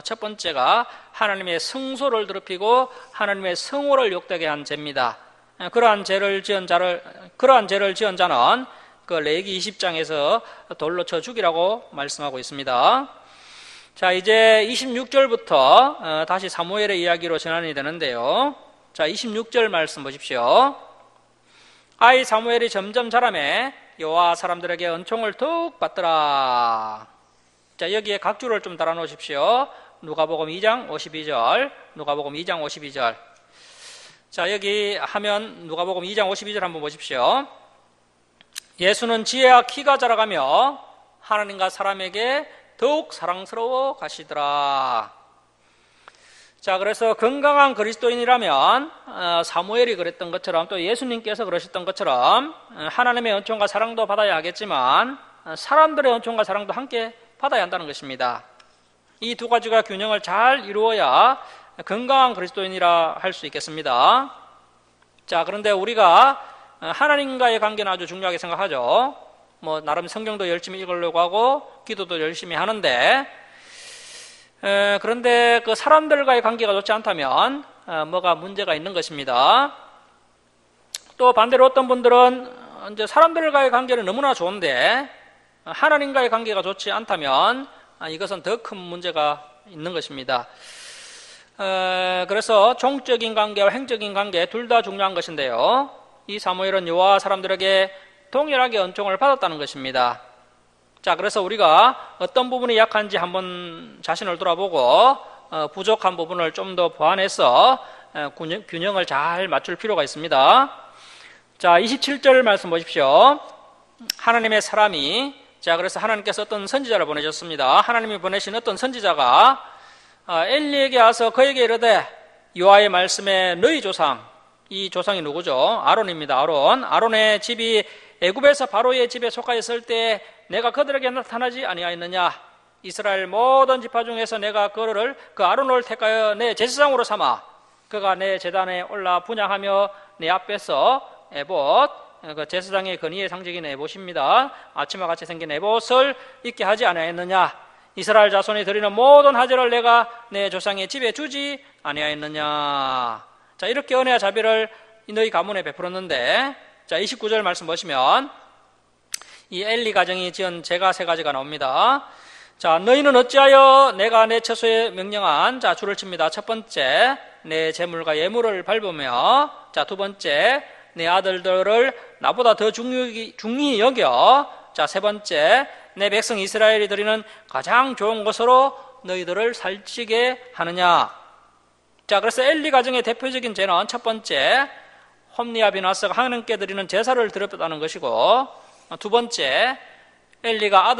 첫 번째가 하나님의 성소를 더럽히고 하나님의 성호를 욕되게 한 죄입니다. 그러한 죄를 지은 자는 그 레위기 20장에서 돌로 쳐 죽이라고 말씀하고 있습니다. 자, 이제 26절부터 다시 사무엘의 이야기로 전환이 되는데요. 자, 26절 말씀 보십시오. 아이 사무엘이 점점 자라매 여호와 사람들에게 은총을 더욱 받더라. 자, 여기에 각주를 좀 달아 놓으십시오. 누가복음 2장 52절, 누가복음 2장 52절. 자, 여기 하면 누가복음 2장 52절 한번 보십시오. 예수는 지혜와 키가 자라가며 하나님과 사람에게 더욱 사랑스러워 가시더라. 자, 그래서 건강한 그리스도인이라면 사무엘이 그랬던 것처럼 또 예수님께서 그러셨던 것처럼 하나님의 은총과 사랑도 받아야 하겠지만 사람들의 은총과 사랑도 함께 받아야 한다는 것입니다. 이 두 가지가 균형을 잘 이루어야 건강한 그리스도인이라 할 수 있겠습니다. 자, 그런데 우리가 하나님과의 관계는 아주 중요하게 생각하죠. 나름 성경도 열심히 읽으려고 하고 기도도 열심히 하는데, 그런데 그 사람들과의 관계가 좋지 않다면 뭐가 문제가 있는 것입니다. 또 반대로 어떤 분들은 이제 사람들과의 관계는 너무나 좋은데 하나님과의 관계가 좋지 않다면 이것은 더 큰 문제가 있는 것입니다. 그래서 종적인 관계와 행적인 관계 둘 다 중요한 것인데요, 이 사무엘은 여호와 사람들에게 동일하게 은총을 받았다는 것입니다. 자, 그래서 우리가 어떤 부분이 약한지 한번 자신을 돌아보고 부족한 부분을 좀 더 보완해서 균형을 잘 맞출 필요가 있습니다. 자, 27절 말씀 보십시오. 하나님의 사람이, 자, 그래서 하나님께서 어떤 선지자를 보내셨습니다. 하나님이 보내신 어떤 선지자가 엘리에게 와서 그에게 이르되, 여호와의 말씀에 너희 조상, 이 조상이 누구죠? 아론입니다. 아론의 집이 애굽에서 바로의 집에 속하였을 때 내가 그들에게 나타나지 아니하였느냐? 이스라엘 모든 지파 중에서 내가 그 아론을 택하여 내 제사장으로 삼아 그가 내 제단에 올라 분향하며 내 앞에서 에봇, 그 제사장의 건의의 상징인 에봇입니다. 아침과 같이 생긴 에봇을 입게 하지 아니하였느냐? 이스라엘 자손이 드리는 모든 하제를 내가 내 조상의 집에 주지 아니하였느냐? 자, 이렇게 은혜와 자비를 너희 가문에 베풀었는데, 자, 29절 말씀 보시면 이 엘리 가정이 지은 죄가 세 가지가 나옵니다. 자, 너희는 어찌하여 내가 내 처소에 명령한, 자, 줄을 칩니다. 첫 번째, 내 재물과 예물을 밟으며, 자, 두 번째, 내 아들들을 나보다 더 중히 여겨, 자, 세 번째, 내 백성 이스라엘이 드리는 가장 좋은 것으로 너희들을 살찌게 하느냐. 자, 그래서 엘리 가정의 대표적인 죄는 첫 번째, 홈리와 비나스가 하나님께 드리는 제사를 드렸다는 것이고, 두 번째, 엘리가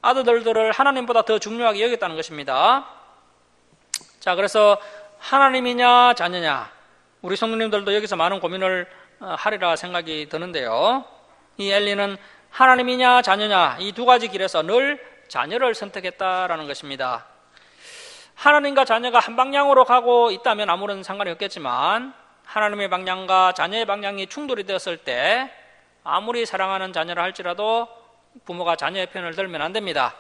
아들들을 하나님보다 더 중요하게 여겼다는 것입니다. 자, 그래서 하나님이냐 자녀냐, 우리 성도님들도 여기서 많은 고민을 하리라 생각이 드는데요, 이 엘리는 하나님이냐 자녀냐 이 두 가지 길에서 늘 자녀를 선택했다라는 것입니다. 하나님과 자녀가 한 방향으로 가고 있다면 아무런 상관이 없겠지만, 하나님의 방향과 자녀의 방향이 충돌이 되었을 때 아무리 사랑하는 자녀라 할지라도 부모가 자녀의 편을 들면 안 됩니다.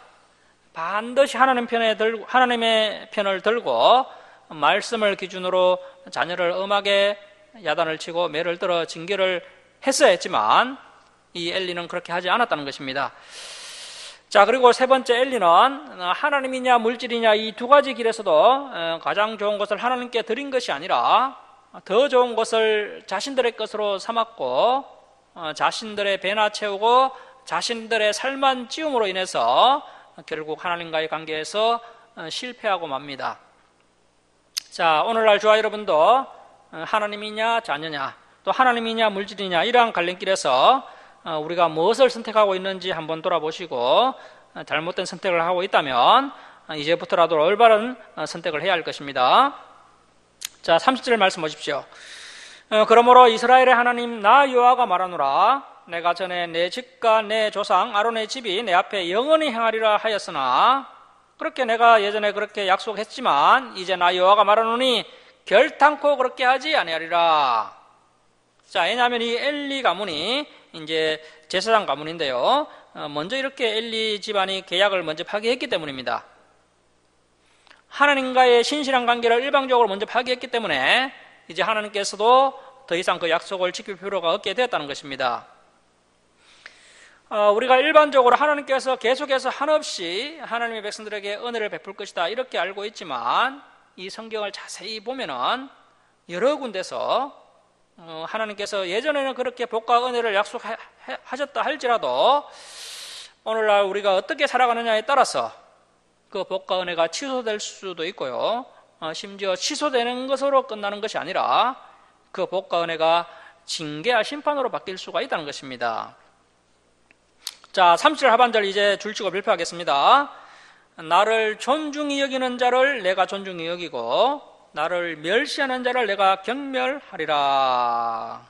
반드시 하나님의 편을 들고 말씀을 기준으로 자녀를 엄하게 야단을 치고 매를 들어 징계를 했어야 했지만, 이 엘리는 그렇게 하지 않았다는 것입니다. 자, 그리고 세 번째, 엘리는 하나님이냐 물질이냐 이 두 가지 길에서도 가장 좋은 것을 하나님께 드린 것이 아니라 더 좋은 것을 자신들의 것으로 삼았고, 자신들의 배나 채우고 자신들의 살만 찌움으로 인해서 결국 하나님과의 관계에서 실패하고 맙니다. 자, 오늘날 저와 여러분도 하나님이냐 자녀냐, 또 하나님이냐 물질이냐 이러한 갈림길에서 우리가 무엇을 선택하고 있는지 한번 돌아보시고, 잘못된 선택을 하고 있다면 이제부터라도 올바른 선택을 해야 할 것입니다. 자, 30절 말씀 보십시오. 그러므로 이스라엘의 하나님 나 여호와가 말하노라, 내가 전에 내 집과 내 조상 아론의 집이 내 앞에 영원히 행하리라 하였으나, 그렇게 내가 예전에 그렇게 약속했지만 이제 나 여호와가 말하노니 결탄코 그렇게 하지 아니하리라. 자, 왜냐하면 이 엘리 가문이 이제 제사장 가문인데요, 먼저 이렇게 엘리 집안이 계약을 먼저 파기했기 때문입니다. 하나님과의 신실한 관계를 일방적으로 먼저 파기했기 때문에 이제 하나님께서도 더 이상 그 약속을 지킬 필요가 없게 되었다는 것입니다. 우리가 일반적으로 하나님께서 계속해서 한없이 하나님의 백성들에게 은혜를 베풀 것이다 이렇게 알고 있지만, 이 성경을 자세히 보면은 여러 군데서 하나님께서 예전에는 그렇게 복과 은혜를 약속하셨다 할지라도 오늘날 우리가 어떻게 살아가느냐에 따라서 그 복과 은혜가 취소될 수도 있고요, 심지어 취소되는 것으로 끝나는 것이 아니라 그 복과 은혜가 징계와 심판으로 바뀔 수가 있다는 것입니다. 자, 30절 하반절 이제 줄치고 발표하겠습니다. 나를 존중히 여기는 자를 내가 존중히 여기고 나를 멸시하는 자를 내가 경멸하리라.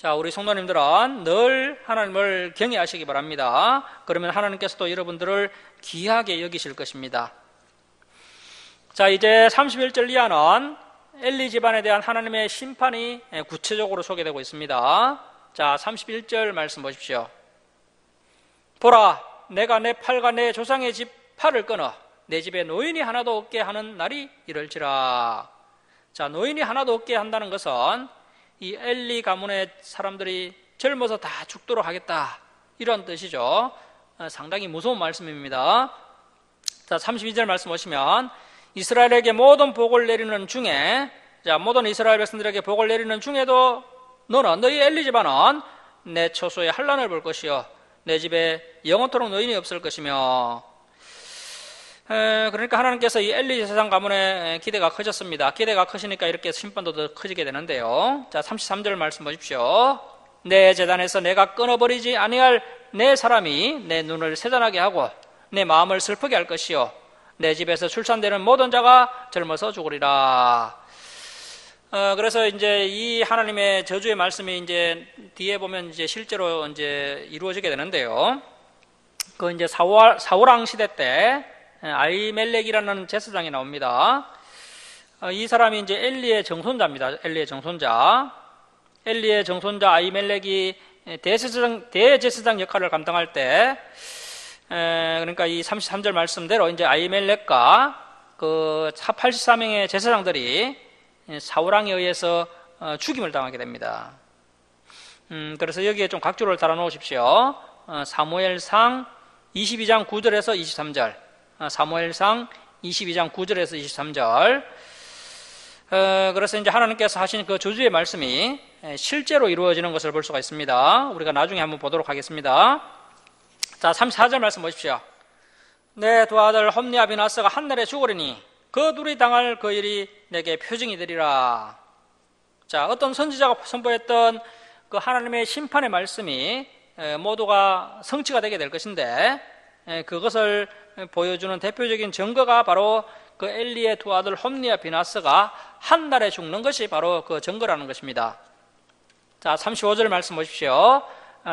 자, 우리 성도님들은 늘 하나님을 경외하시기 바랍니다. 그러면 하나님께서도 여러분들을 귀하게 여기실 것입니다. 자, 이제 31절 이하는 엘리 집안에 대한 하나님의 심판이 구체적으로 소개되고 있습니다. 자, 31절 말씀 보십시오. 보라, 내가 내 팔과 내 조상의 집 팔을 끊어 내 집에 노인이 하나도 없게 하는 날이 이럴지라. 자, 노인이 하나도 없게 한다는 것은 이 엘리 가문의 사람들이 젊어서 다 죽도록 하겠다, 이런 뜻이죠. 상당히 무서운 말씀입니다. 자, 32절 말씀 보시면 이스라엘에게 모든 복을 내리는 중에, 자, 모든 이스라엘 백성들에게 복을 내리는 중에도 너희 엘리 집안은 내 처소에 환난을 볼 것이요 내 집에 영원토록 노인이 없을 것이며. 그러니까 하나님께서 이 엘리 제사장 가문의 기대가 커졌습니다. 기대가 커지니까 이렇게 심판도 더 커지게 되는데요. 자, 33절 말씀 보십시오. 내 제단에서 내가 끊어버리지 아니할 내 사람이 내 눈을 세잔하게 하고 내 마음을 슬프게 할 것이요 내 집에서 출산되는 모든 자가 젊어서 죽으리라. 그래서 이제 이 하나님의 저주의 말씀이 이제 뒤에 보면 이제 실제로 이제 이루어지게 되는데요. 그 이제 사울왕 시대 때 아히멜렉이라는 제사장이 나옵니다. 이 사람이 이제 엘리의 정손자입니다. 엘리의 정손자. 엘리의 정손자 아히멜렉이 대제사장 역할을 감당할 때, 그러니까 이 33절 말씀대로 이제 아히멜렉과 그 83명의 제사장들이 사울왕에 의해서 죽임을 당하게 됩니다. 그래서 여기에 좀 각주를 달아 놓으십시오. 사무엘상 22장 9절에서 23절. 사무엘상 22장 9절에서 23절. 그래서 이제 하나님께서 하신 그 저주의 말씀이 실제로 이루어지는 것을 볼 수가 있습니다. 우리가 나중에 한번 보도록 하겠습니다. 자, 34절 말씀 보십시오. 내 두 아들 홈니와 비나스가 한날에 죽으리니 그 둘이 당할 그 일이 내게 표징이 되리라. 자, 어떤 선지자가 선포했던 그 하나님의 심판의 말씀이 모두가 성취가 되게 될 것인데, 그것을 보여주는 대표적인 증거가 바로 그 엘리의 두 아들 홈니와 비나스가 한 날에 죽는 것이 바로 그 증거라는 것입니다. 자, 35절 말씀 보십시오.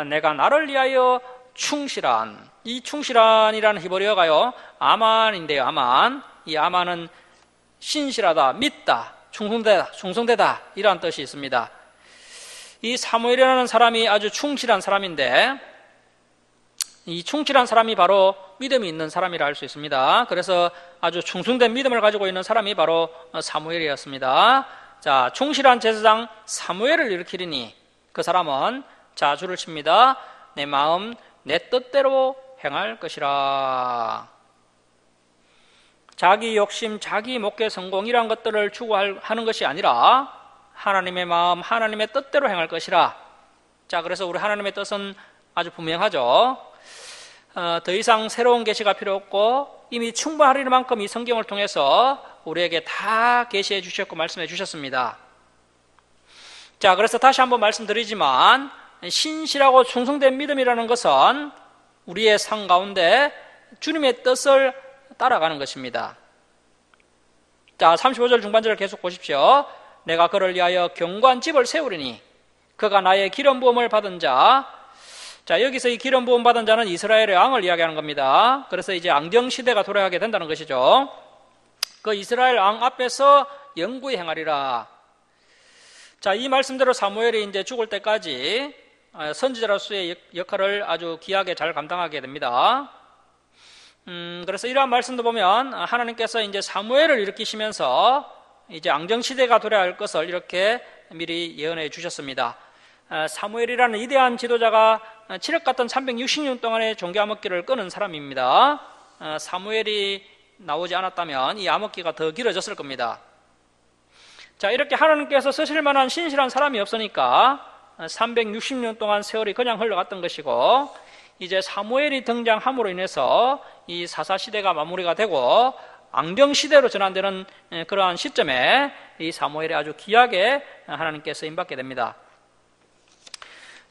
내가 나를 위하여 충실한, 이 충실한이라는 히브리어가요 아만인데요. 아만. 이 아만은 신실하다, 믿다, 충성되다 이런 뜻이 있습니다. 이 사무엘이라는 사람이 아주 충실한 사람인데, 이 충실한 사람이 바로 믿음이 있는 사람이라 할 수 있습니다. 그래서 아주 충성된 믿음을 가지고 있는 사람이 바로 사무엘이었습니다. 자, 충실한 제사장 사무엘을 일으키리니 그 사람은 자주를 칩니다. 내 마음 내 뜻대로 행할 것이라. 자기 욕심, 자기 목회 성공이란 것들을 추구하는 것이 아니라 하나님의 마음, 하나님의 뜻대로 행할 것이라. 자, 그래서 우리 하나님의 뜻은 아주 분명하죠. 더 이상 새로운 계시가 필요 없고 이미 충분하리만큼 이 성경을 통해서 우리에게 다 계시해 주셨고 말씀해 주셨습니다. 자, 그래서 다시 한번 말씀드리지만 신실하고 충성된 믿음이라는 것은 우리의 삶 가운데 주님의 뜻을 따라가는 것입니다. 자, 35절 중반절을 계속 보십시오. 내가 그를 위하여 견고한 집을 세우리니 그가 나의 기름 부음을 받은 자. 자, 여기서 이 기름 부음 받은 자는 이스라엘의 왕을 이야기하는 겁니다. 그래서 이제 앙정 시대가 돌아가게 된다는 것이죠. 그 이스라엘 왕 앞에서 영구히 행하리라. 자, 이 말씀대로 사무엘이 이제 죽을 때까지 선지자로서의 역할을 아주 귀하게 잘 감당하게 됩니다. 그래서 이러한 말씀도 보면 하나님께서 이제 사무엘을 일으키시면서 이제 앙정 시대가 돌아갈 것을 이렇게 미리 예언해 주셨습니다. 사무엘이라는 위대한 지도자가 칠흑 같은 360년 동안의 종교 암흑기를 끄는 사람입니다. 사무엘이 나오지 않았다면 이 암흑기가 더 길어졌을 겁니다. 자, 이렇게 하나님께서 쓰실 만한 신실한 사람이 없으니까 360년 동안 세월이 그냥 흘러갔던 것이고, 이제 사무엘이 등장함으로 인해서 이 사사시대가 마무리가 되고 앙정시대로 전환되는 그러한 시점에 이 사무엘이 아주 귀하게 하나님께서 임받게 됩니다.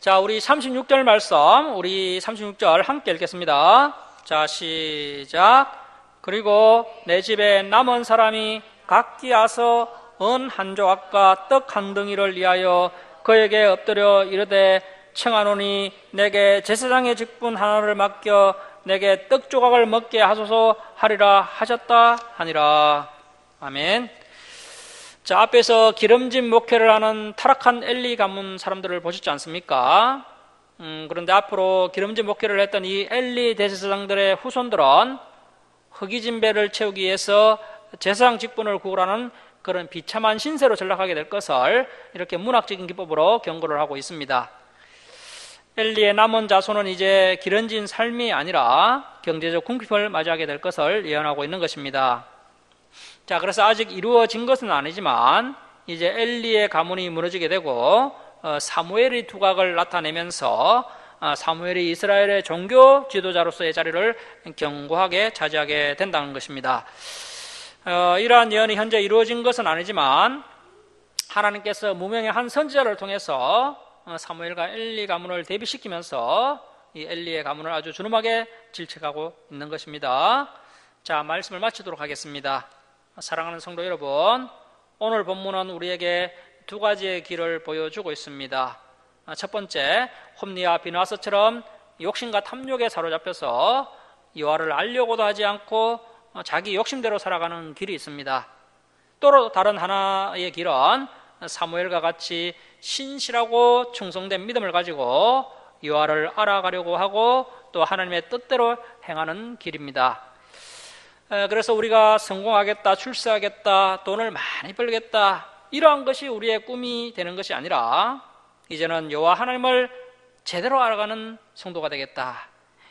자, 우리 36절 말씀, 우리 36절 함께 읽겠습니다. 자, 시작. 그리고 내 집에 남은 사람이 각기 와서 은 한 조각과 떡 한 덩이를 위하여 그에게 엎드려 이르되 청하노니 내게 제사장의 직분 하나를 맡겨 내게 떡 조각을 먹게 하소서 하리라 하셨다 하니라. 아멘. 자, 앞에서 기름진 목회를 하는 타락한 엘리 가문 사람들을 보셨지 않습니까? 그런데 앞으로 기름진 목회를 했던 이 엘리 대제사장들의 후손들은 흑이진 배를 채우기 위해서 제사장 직분을 구하라는 그런 비참한 신세로 전락하게 될 것을 이렇게 문학적인 기법으로 경고를 하고 있습니다. 엘리의 남은 자손은 이제 기름진 삶이 아니라 경제적 궁핍을 맞이하게 될 것을 예언하고 있는 것입니다. 자, 그래서 아직 이루어진 것은 아니지만 이제 엘리의 가문이 무너지게 되고 사무엘의 두각을 나타내면서 사무엘이 이스라엘의 종교 지도자로서의 자리를 견고하게 차지하게 된다는 것입니다. 이러한 예언이 현재 이루어진 것은 아니지만 하나님께서 무명의 한 선지자를 통해서 사무엘과 엘리 가문을 대비시키면서 이 엘리의 가문을 아주 준엄하게 질책하고 있는 것입니다. 자, 말씀을 마치도록 하겠습니다. 사랑하는 성도 여러분, 오늘 본문은 우리에게 두 가지의 길을 보여주고 있습니다. 첫 번째, 홈리와 비나스처럼 욕심과 탐욕에 사로잡혀서 여호와를 알려고도 하지 않고 자기 욕심대로 살아가는 길이 있습니다. 또 다른 하나의 길은 사무엘과 같이 신실하고 충성된 믿음을 가지고 여호와를 알아가려고 하고 또 하나님의 뜻대로 행하는 길입니다. 그래서 우리가 성공하겠다, 출세하겠다, 돈을 많이 벌겠다, 이러한 것이 우리의 꿈이 되는 것이 아니라 이제는 여호와 하나님을 제대로 알아가는 성도가 되겠다,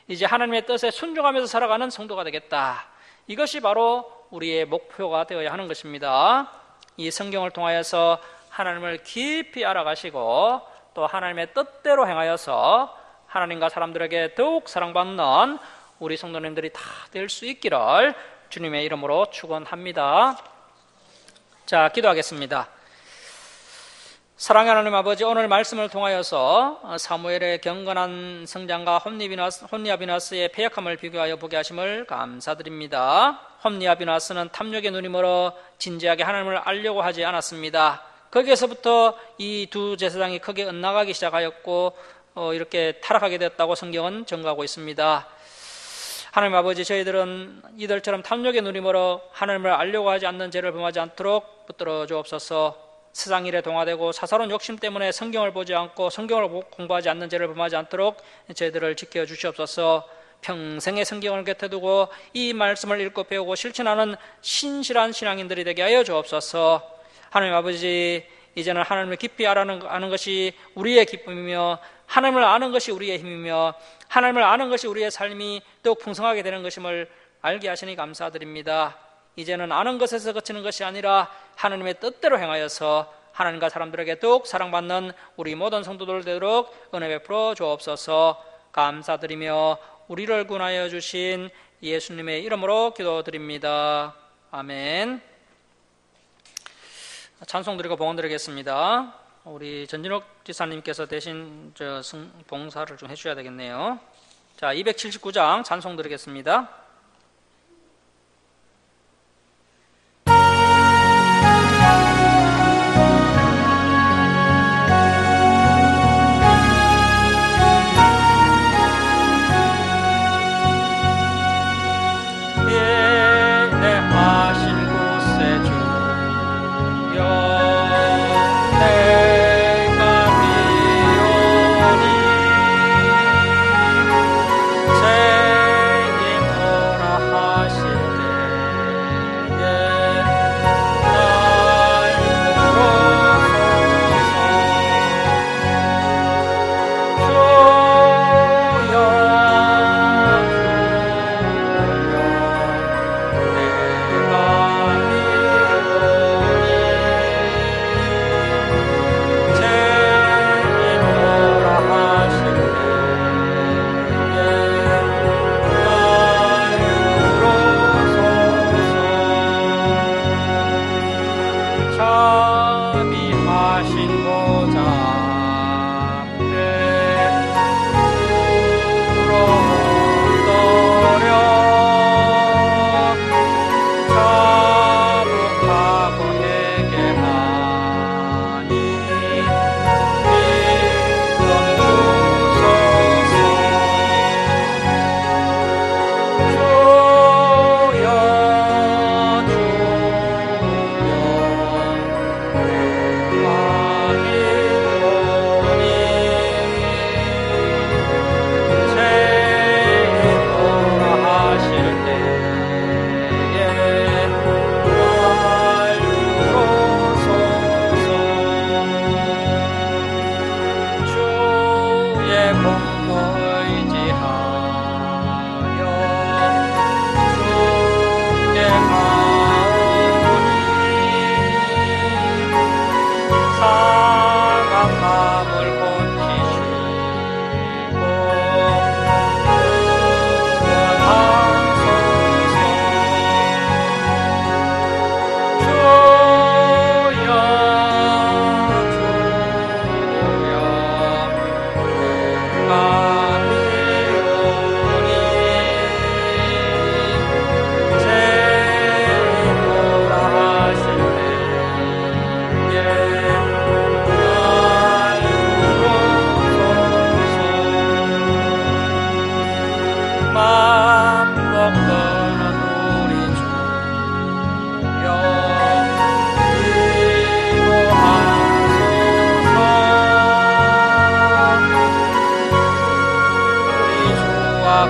이제 하나님의 뜻에 순종하면서 살아가는 성도가 되겠다, 이것이 바로 우리의 목표가 되어야 하는 것입니다. 이 성경을 통하여서 하나님을 깊이 알아가시고 또 하나님의 뜻대로 행하여서 하나님과 사람들에게 더욱 사랑받는 우리 성도님들이 다 될 수 있기를 주님의 이름으로 축원합니다. 자, 기도하겠습니다. 사랑하는 하나님 아버지, 오늘 말씀을 통하여서 사무엘의 경건한 성장과 홈리와 비나스의 패역함을 비교하여 보게 하심을 감사드립니다. 홈리와 비나스는 탐욕의 눈이 멀어 진지하게 하나님을 알려고 하지 않았습니다. 거기에서부터 이 두 제사장이 크게 엇나가기 시작하였고 이렇게 타락하게 됐다고 성경은 증거하고 있습니다. 하나님 아버지, 저희들은 이들처럼 탐욕의 눈이 멀어 하나님을 알려고 하지 않는 죄를 범하지 않도록 붙들어 주옵소서. 세상 일에 동화되고 사사로운 욕심 때문에 성경을 보지 않고 성경을 공부하지 않는 죄를 범하지 않도록 저희들을 지켜 주시옵소서. 평생의 성경을 곁에 두고 이 말씀을 읽고 배우고 실천하는 신실한 신앙인들이 되게 하여 주옵소서. 하나님 아버지, 이제는 하나님을 깊이 아는 것이 우리의 기쁨이며 하나님을 아는 것이 우리의 힘이며 하나님을 아는 것이 우리의 삶이 더욱 풍성하게 되는 것임을 알게 하시니 감사드립니다. 이제는 아는 것에서 그치는 것이 아니라 하나님의 뜻대로 행하여서 하나님과 사람들에게 더욱 사랑받는 우리 모든 성도들 되도록 은혜 베풀어 주옵소서. 감사드리며 우리를 구원하여 주신 예수님의 이름으로 기도드립니다. 아멘. 찬송 드리고 봉헌 드리겠습니다. 우리 전진욱 지사님께서 대신 봉사를 좀 해주셔야 되겠네요. 자, 279장 찬송 드리겠습니다. 내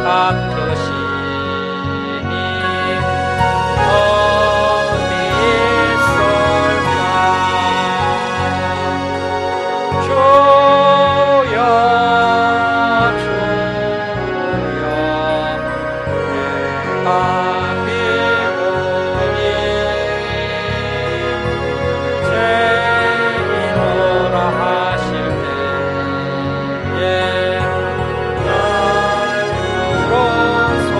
같으시니 어디 있을까 주여 내가 비우니 죄인오라 하실 때에 날 부르소서.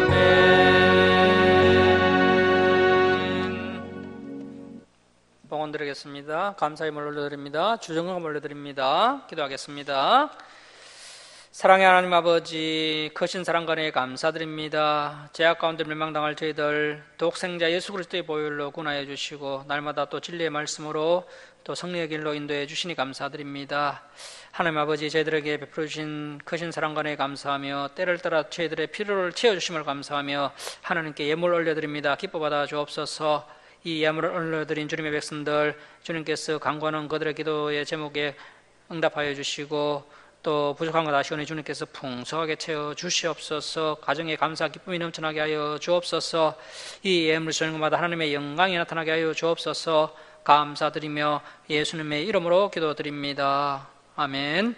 아멘. 봉헌 드리겠습니다. 감사의 물 올려드립니다. 주정금 올려드립니다. 기도하겠습니다. 사랑의 하나님 아버지, 크신 사랑과 은혜에 감사드립니다. 죄악 가운데 멸망당할 저희들 독생자 예수 그리스도의 보혈로 구원하여 주시고 날마다 또 진리의 말씀으로 또 성령의 길로 인도해 주시니 감사드립니다. 하나님 아버지, 저희들에게 베풀어 주신 크신 사랑과 은혜에 감사하며 때를 따라 저희들의 필요를 채워주심을 감사하며 하나님께 예물 올려드립니다. 기뻐 받아 주옵소서. 이 예물을 올려드린 주님의 백성들, 주님께서 간구하는 그들의 기도의 제목에 응답하여 주시고 또 부족한 것 아시오니 주님께서 풍성하게 채워 주시옵소서. 가정에 감사 기쁨이 넘쳐나게 하여 주옵소서. 이 예물을 주는 것마다 하나님의 영광이 나타나게 하여 주옵소서. 감사드리며 예수님의 이름으로 기도드립니다. 아멘.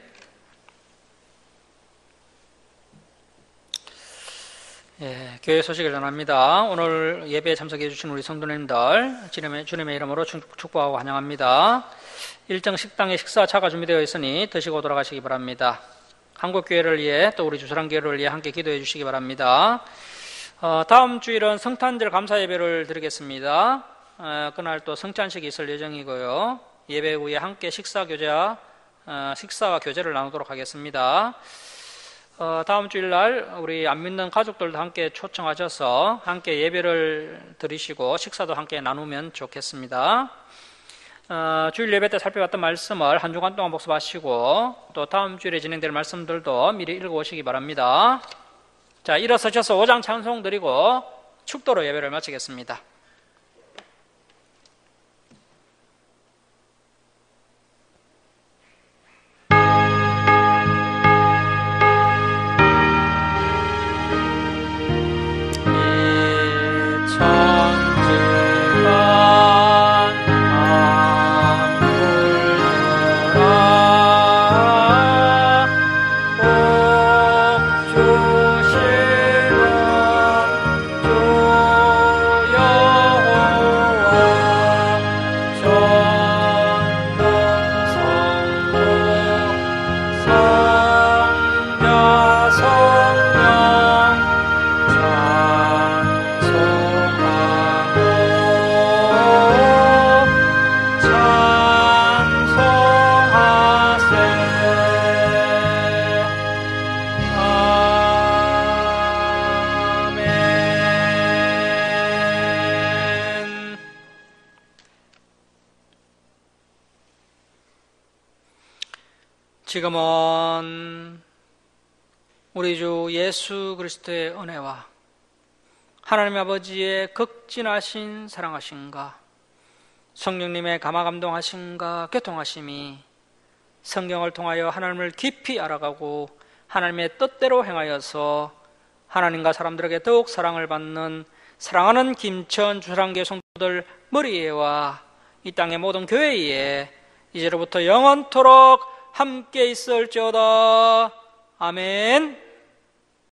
교회 소식을 전합니다. 오늘 예배에 참석해 주신 우리 성도님들 주님의 이름으로 축복하고 환영합니다. 일정 식당에 식사차가 준비되어 있으니 드시고 돌아가시기 바랍니다. 한국교회를 위해 또 우리 주사랑교회를 위해 함께 기도해 주시기 바랍니다. 다음 주일은 성탄절 감사 예배를 드리겠습니다. 그날 또 성찬식이 있을 예정이고요. 예배 후에 함께 식사와 교제를 나누도록 하겠습니다. 다음 주일날 우리 안 믿는 가족들도 함께 초청하셔서 함께 예배를 드리시고 식사도 함께 나누면 좋겠습니다. 주일 예배 때 살펴봤던 말씀을 한 주간 동안 복습하시고 또 다음 주일에 진행될 말씀들도 미리 읽어오시기 바랍니다. 자, 일어서셔서 5장 찬송 드리고 축도로 예배를 마치겠습니다. 지금은 우리 주 예수 그리스도의 은혜와 하나님 아버지의 극진하신 사랑하심과 성령님의 감화감동하심과 교통하심이 성경을 통하여 하나님을 깊이 알아가고 하나님의 뜻대로 행하여서 하나님과 사람들에게 더욱 사랑을 받는 사랑하는 김천 주사랑교회 성도들 머리에와 이 땅의 모든 교회에 이제로부터 영원토록 함께 있을지어다. 아멘.